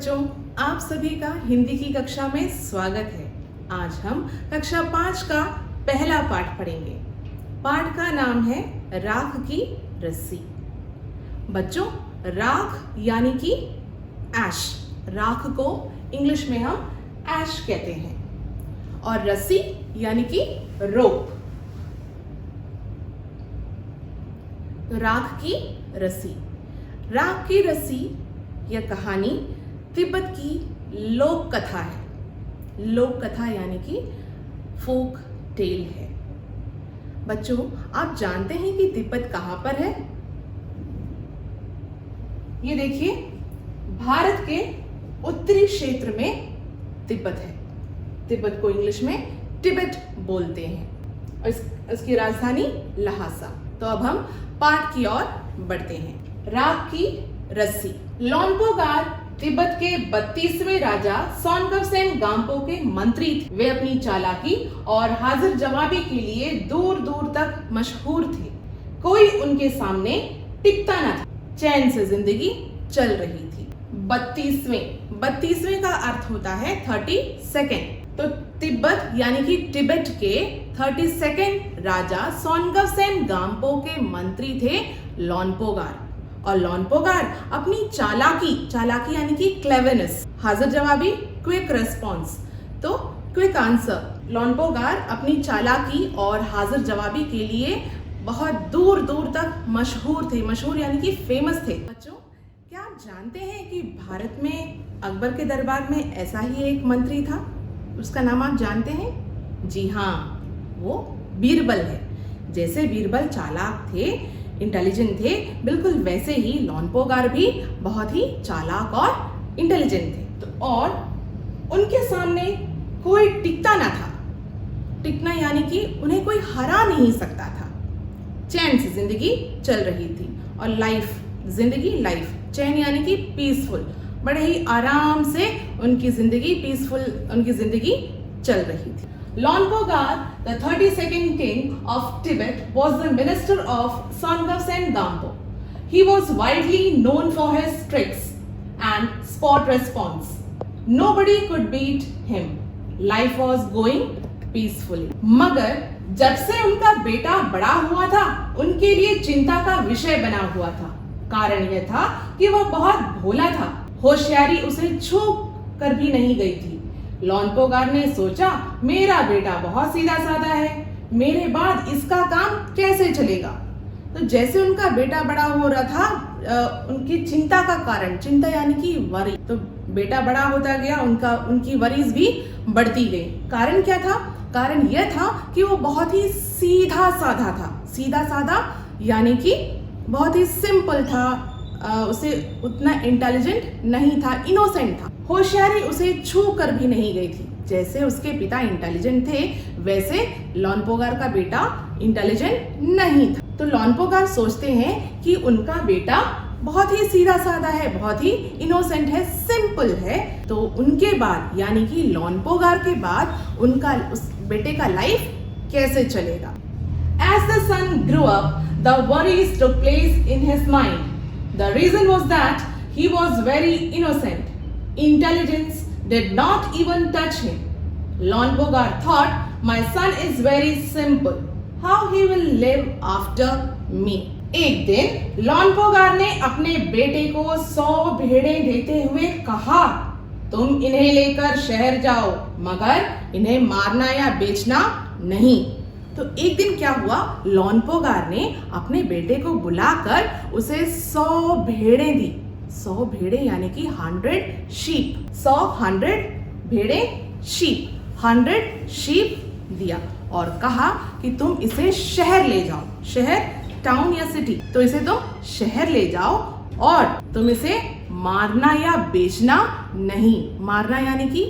बच्चों, आप सभी का हिंदी की कक्षा में स्वागत है। आज हम कक्षा 5 का पहला पाठ पढ़ेंगे। पाठ का नाम है राख की रस्सी। बच्चों, राख यानी कि ऐश, राख को इंग्लिश में हम ऐश कहते हैं, और रस्सी यानी कि रोप। तो राख की रस्सी, राख की रस्सी यह कहानी तिब्बत की लोक कथा है। लोक कथा यानी कि फोक टेल है। बच्चों, आप जानते हैं कि तिब्बत कहां पर है? ये देखिए, भारत के उत्तरी क्षेत्र में तिब्बत है। तिब्बत को इंग्लिश में तिब्बत बोलते हैं और इसकी राजधानी ल्हासा। तो अब हम पाठ की ओर बढ़ते हैं। राख की रस्सी। लोन्पोगार तिब्बत के 32वें राजा सोनकवसेन गाम्पो के मंत्री थे। वे अपनी चालाकी और हाजिर जवाबी के लिए दूर दूर तक मशहूर थे। कोई उनके सामने टिकता न था। चैन से जिंदगी चल रही थी। 32वें का अर्थ होता है 32nd। तो तिब्बत यानी कि तिब्बत के 32nd राजा सोनकवसेन गाम्पो के मंत्री थे लोन्पोगार। और लोन्पोगार अपनी चालाकी यानी कि क्लेवरनेस, हाजिर जवाबी, क्विक रिस्पॉन्स, तो क्विक आंसर। लोन्पोगार अपनी चालाकी और हाजिर जवाबी के लिए बहुत दूर दूर तक मशहूर थे। मशहूर यानी कि फेमस थे। बच्चों, क्या आप जानते हैं कि भारत में अकबर के दरबार में ऐसा ही एक मंत्री था? उसका नाम आप जानते हैं? जी हाँ, वो बीरबल है। जैसे बीरबल चालाक थे, इंटेलिजेंट थे, बिल्कुल वैसे ही लोन्पोगार भी बहुत ही चालाक और इंटेलिजेंट थे। तो और उनके सामने कोई टिकता ना था। टिकना यानी कि उन्हें कोई हरा नहीं सकता था। चैन से जिंदगी चल रही थी। और लाइफ, चैन यानी कि पीसफुल, बड़े ही आराम से उनकी जिंदगी चल रही थी। Lonpogar, the 32nd king of Tibet, was the minister of Sonkavsen Gampo. He was widely known for his tricks and spot response. Nobody could beat him. Life was going peacefully. मगर जब से उनका बेटा बड़ा हुआ था, उनके लिए चिंता का विषय बना हुआ था। कारण यह था कि वह बहुत भोला था। होशियारी उसे छू कर भी नहीं गई थी। लोन्पोगार ने सोचा, मेरा बेटा बहुत सीधा साधा है, मेरे बाद इसका काम कैसे चलेगा? तो जैसे उनका बेटा बड़ा हो रहा था, उनकी चिंता का कारण, चिंता यानी कि वरी, तो बेटा बड़ा होता गया, उनकी वरीज भी बढ़ती गई। कारण क्या था? कारण यह था कि वो बहुत ही सीधा साधा था। सीधा साधा यानी कि बहुत ही सिंपल था, उसे उतना इंटेलिजेंट नहीं था, इनोसेंट था। होशियारी उसे छू कर भी नहीं गई थी। जैसे उसके पिता इंटेलिजेंट थे, वैसे लोन्पोगार का बेटा इंटेलिजेंट नहीं था। तो लोन्पोगार सोचते हैं कि उनका बेटा बहुत ही सीधा साधा है, बहुत ही इनोसेंट है, सिंपल है। तो उनके बाद यानी कि लोन्पोगार के बाद उस बेटे का लाइफ कैसे चलेगा? As the son grew up, the worries took place in his mind. The reason was that he was very innocent. Intelligence did not even touch him. Lonpogar thought, my son is very simple. How he will live after me? एक दिन लोन्पोगार ने अपने बेटे को 100 भेड़ें देते हुए कहा, तुम इन्हें लेकर शहर जाओ, मगर इन्हें मारना या बेचना नहीं। तो एक दिन क्या हुआ? लोन्पोगार ने अपने बेटे को बुलाकर उसे 100 भेड़ें दी। 100 भेड़ें यानी कि 100 शीप। 100 भेड़ें शीप, 100 शीप दिया और कहा कि तुम इसे शहर ले जाओ। शहर, टाउन या सिटी, तो इसे तुम शहर ले जाओ और तुम इसे मारना या बेचना नहीं। मारना यानी कि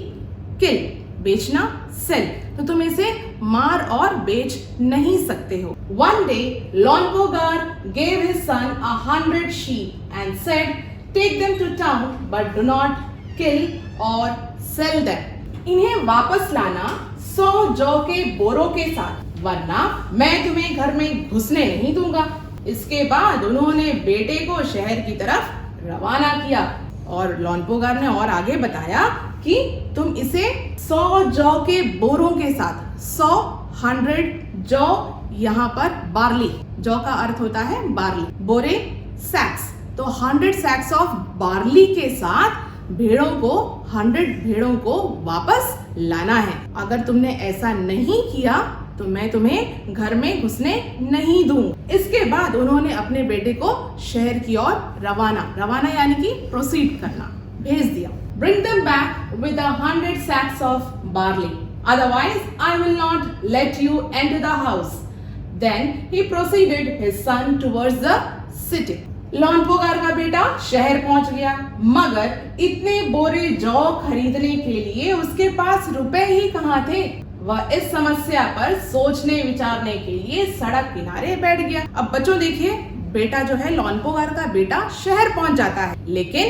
किल, बेचना सेल, तो तुम इसे मार और बेच नहीं सकते हो। One day, Lonpogar gave his son 100 sheep and said, take them to town, but do not kill or sell them. इन्हें वापस लाना 100 जौ के बोरों के साथ, वरना मैं तुम्हें घर में घुसने नहीं दूंगा। इसके बाद उन्होंने बेटे को शहर की तरफ रवाना किया। और लॉन्पोगार ने और आगे बताया कि तुम इसे 100 जौ के बोरों के साथ 100 जौ, यहाँ पर बार्ली, जौ का अर्थ होता है बार्ली, बोरे सैक्स, तो 100 सैक्स ऑफ बार्ली के साथ भेड़ों को 100 भेड़ों को वापस लाना है। अगर तुमने ऐसा नहीं किया तो मैं तुम्हें घर में घुसने नहीं दूं। इसके बाद उन्होंने अपने बेटे को शहर की ओर रवाना यानी कि प्रोसीड करना, भेज दिया। Bring them back with 100 sacks of barley, otherwise I will not let you enter the house. Then he proceeded his son towards the city. लॉन्पोगार का बेटा शहर पहुंच गया, मगर इतने बोरे जौ खरीदने के लिए उसके पास रुपए ही कहाँ थे। वह इस समस्या पर सोचने विचारने के लिए सड़क किनारे बैठ गया। अब बच्चों देखिए, बेटा जो है लॉन्पोगार का बेटा शहर पहुंच जाता है, लेकिन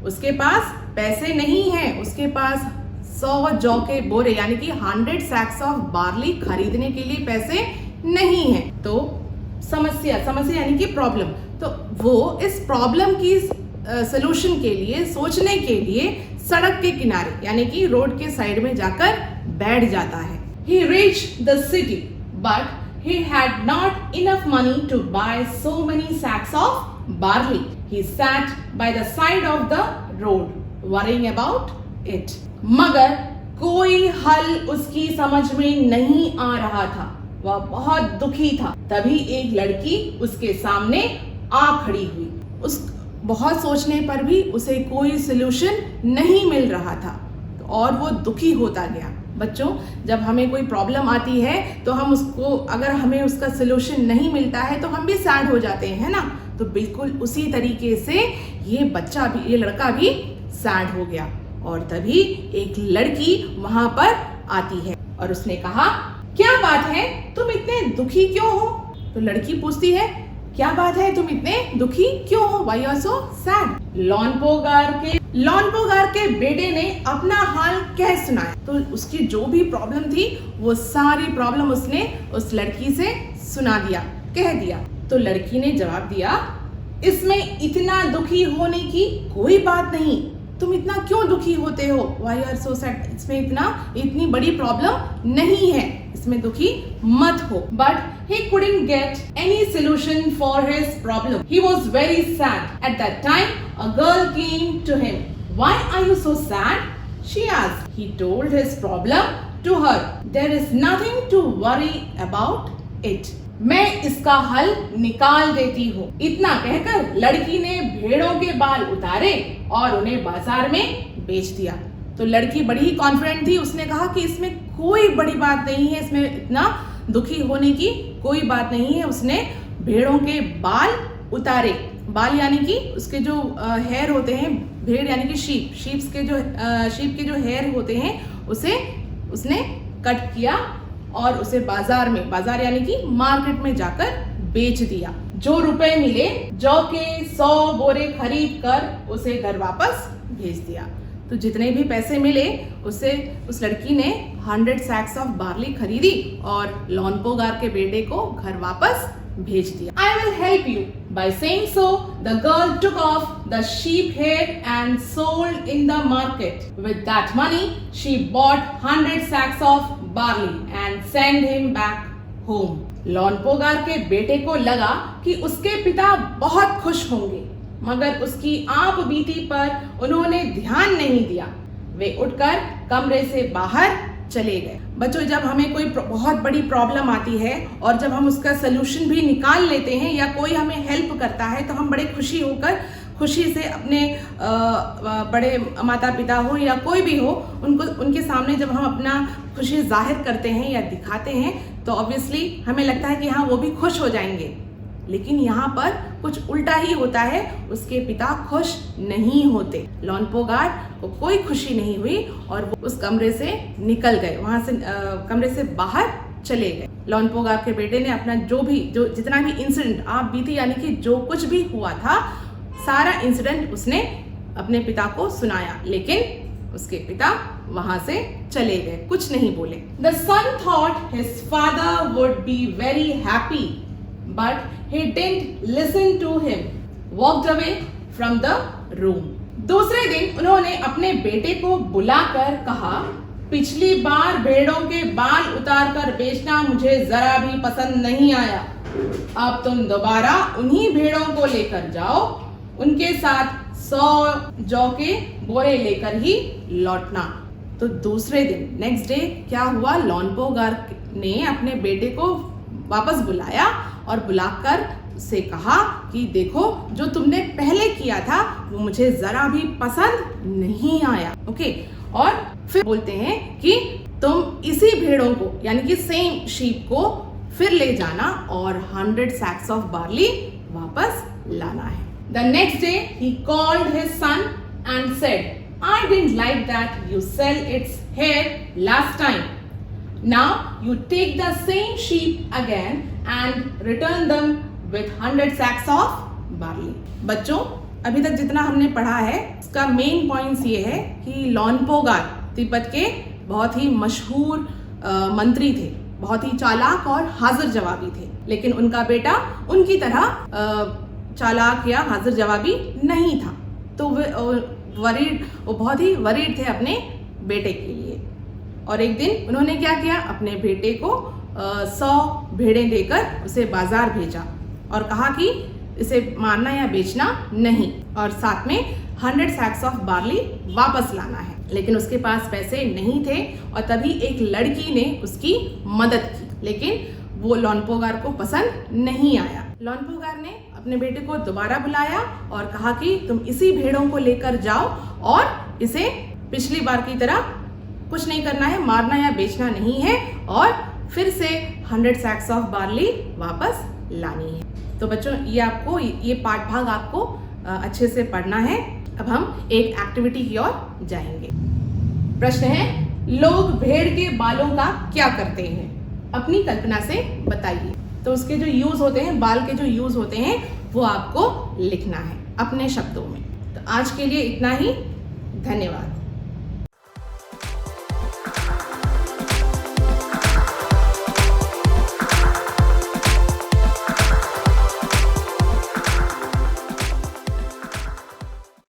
उसके पास पैसे नहीं है। उसके पास 100 जौ के बोरे यानी कि 100 सैक्स ऑफ बार्ली खरीदने के लिए पैसे नहीं है। तो समस्या यानी कि प्रॉब्लम, तो वो इस प्रॉब्लम की सलूशन के लिए, सोचने के लिए सड़क के किनारे यानी कि रोड के साइड में जाकर बैठ जाता है। He reached the city, but he had not enough money to buy so many sacks of barley. He sat by the side of the road, worrying about it. मगर कोई हल उसकी समझ में नहीं आ रहा था, वह बहुत दुखी था। तभी एक लड़की उसके सामने आ खड़ी हुई। उस बहुत सोचने पर भी उसे कोई सलूशन नहीं मिल रहा था और वो दुखी होता गया। बच्चों, जब हमें कोई प्रॉब्लम आती है तो हम उसको, अगर हमें उसका सलूशन नहीं मिलता है तो हम भी सैड हो जाते हैं, है ना। तो बिल्कुल उसी तरीके से ये लड़का भी सैड हो गया। और तभी एक लड़की वहां पर आती है और उसने कहा, क्या बात है, तुम इतने दुखी क्यों हो। तो लड़की पूछती है, क्या बात है, तुम इतने दुखी क्यों हो, व्हाई आर सो सैड। लॉन्पोगार के बेटे ने अपना हाल कह सुनाया। तो उसकी जो भी प्रॉब्लम थी वो सारी प्रॉब्लम उसने उस लड़की से सुना दिया, कह दिया। तो लड़की ने जवाब दिया, इसमें इतना दुखी होने की कोई बात नहीं, तुम इतना क्यों दुखी होते हो, व्हाई आर सो सैड, इसमें इतनी बड़ी प्रॉब्लम नहीं है, इसमें दुखी मत हो। But he couldn't get any solution for his problem. He was very sad. At that time, a girl came to him. Why are you so sad? She asked. He told his problem to her. There is nothing to worry about it. मैं इसका हल निकाल देती हूँ। इतना कहकर लड़की ने भेड़ों के बाल उतारे और उन्हें बाजार में बेच दिया। तो लड़की बड़ी ही कॉन्फिडेंट थी, उसने कहा कि इसमें कोई बड़ी बात नहीं है, इसमें इतना दुखी होने की कोई बात नहीं है। उसने भेड़ों के बाल उतारे, बाल यानी कि उसके जो हेयर होते हैं, भेड़ यानी कि शीप के जो हेयर होते हैं उसे उसने कट किया और उसे बाजार यानी कि मार्केट में जाकर बेच दिया। जो रुपए मिले, जौ के 100 बोरे खरीद कर उसे घर वापस भेज दिया। तो जितने भी पैसे मिले उसे उस लड़की ने 100 सैक्स ऑफ बार्ली खरीदी और लॉन्पोगार के बेटे को घर वापस भेज दिया। I will help you. By saying so, the girl took off the sheep hair and sold in the market. With that money, she bought 100 sacks of barley and sent him back home. लॉन्पोगार के बेटे को लगा कि उसके पिता बहुत खुश होंगे, मगर उसकी आप बीती पर उन्होंने ध्यान नहीं दिया। वे उठकर कमरे से बाहर चले गए। बच्चों, जब हमें कोई बहुत बड़ी प्रॉब्लम आती है और जब हम उसका सलूशन भी निकाल लेते हैं या कोई हमें हेल्प करता है तो हम बड़े खुशी से अपने बड़े माता पिता हो या कोई भी हो, उनके सामने जब हम अपना खुशी जाहिर करते हैं या दिखाते हैं तो ऑब्वियसली हमें लगता है कि हाँ वो भी खुश हो जाएंगे। लेकिन यहाँ पर कुछ उल्टा ही होता है, उसके पिता खुश नहीं होते। लॉन्पोगार को कोई खुशी नहीं हुई और वो उस कमरे से निकल गए, वहां से कमरे से बाहर चले गए। लॉन्पोगार के बेटे ने अपना जितना भी इंसिडेंट आप बीती यानी कि जो कुछ भी हुआ था सारा इंसिडेंट उसने अपने पिता को सुनाया, लेकिन उसके पिता वहां से चले गए, कुछ नहीं बोले। The son thought his father would be very happy, but he didn't listen to him, walked away from the room. दूसरे दिन उन्होंने अपने बेटे को बुलाकर कहा, पिछली बार भेड़ों के बाल उतारकर बेचना मुझे जरा भी पसंद नहीं आया। अब तुम दोबारा उन्हीं भेड़ों को लेकर जाओ, उनके साथ 100 जौ के बोरे लेकर ही लौटना। तो दूसरे दिन नेक्स्ट डे क्या हुआ, लोनपोगार ने अपने बेटे को वापस बुलाया और बुलाकर से कहा कि देखो जो तुमने पहले किया था वो मुझे जरा भी पसंद नहीं आया। ओके, और फिर बोलते हैं कि तुम इसी भेड़ों को यानी कि सेम शीप को फिर ले जाना और 100 sacks ऑफ बार्ली वापस लाना है। The next day he called his son and said, I didn't like that you sell its hair last time. Now you take the same sheep again and return them with 100 sacks of barley. बच्चों, अभी तक जितना हमने पढ़ा है उसका main points ये है कि लोनपोगार तिब्बत के बहुत ही मशहूर मंत्री थे, बहुत ही चालाक और हाजिर जवाबी थे, लेकिन उनका बेटा उनकी तरह चालाक या हाजिर जवाबी नहीं था। तो वो बहुत ही वरीड थे अपने बेटे के लिए। और एक दिन उन्होंने क्या किया, अपने बेटे को 100 भेड़ें देकर उसे बाजार भेजा और कहा कि इसे मारना या बेचना नहीं, और साथ में 100 sacks ऑफ बार्ली वापस लाना है। लेकिन उसके पास पैसे नहीं थे और तभी एक लड़की ने उसकी मदद की, लेकिन वो लोनपोगार को पसंद नहीं आया। लोनपोगार ने अपने बेटे को दोबारा बुलाया और कहा कि तुम इसी भेड़ों को लेकर जाओ और इसे पिछली बार की तरह कुछ नहीं करना है, मारना या बेचना नहीं है, और फिर से 100 sacks ऑफ बार्ली वापस लानी है। तो बच्चों, ये पाठ भाग आपको अच्छे से पढ़ना है। अब हम एक एक्टिविटी की ओर जाएंगे। प्रश्न है, लोग भेड़ के बालों का क्या करते हैं? अपनी कल्पना से बताइए। तो उसके जो यूज होते हैं, बाल के जो यूज होते हैं, वो आपको लिखना है अपने शब्दों में। तो आज के लिए इतना ही, धन्यवाद।